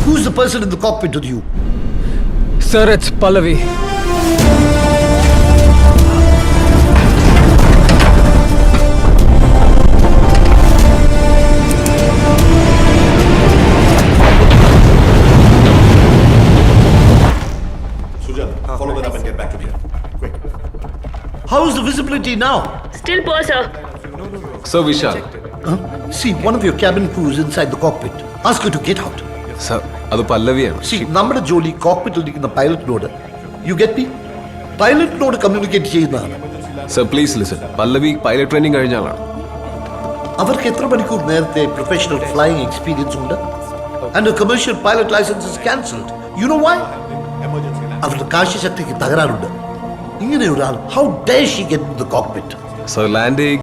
Who's the person in the cockpit with you? Sir, it's Pallavi. Sujan, follow that up and get back to me. Quick. How's the visibility now? Still poor, sir. Sir Vishal. See, one of your cabin crew is inside the cockpit. Ask her to get out. Sir, അത് പല്ലവിയാണ്. See, നമ്മുടെ ജോലി കോക്പിറ്റിൽ ഇരിക്കുന്ന പൈലറ്റിനോട് you get me പൈലറ്റിനോട് communicate ചെയ്യുന്നതാണ്. Sir please listen. Pallavi pilot training കഴിഞ്ഞ ആളാണ്. അവർക്ക് എത്ര മണിക്കൂർ നേരത്തെ പ്രൊഫഷണൽ ഫ്ലൈയിങ് എക്സ്പീരിയൻസ് ഉണ്ട്? And commercial pilot licence is cancelled. You know why? അവരുടെ കാഴ്ചശക്തിക്ക് തകരാറുണ്ട്. ഇങ്ങനെ ഒരാൾ how dare she get in the cockpit? Sir land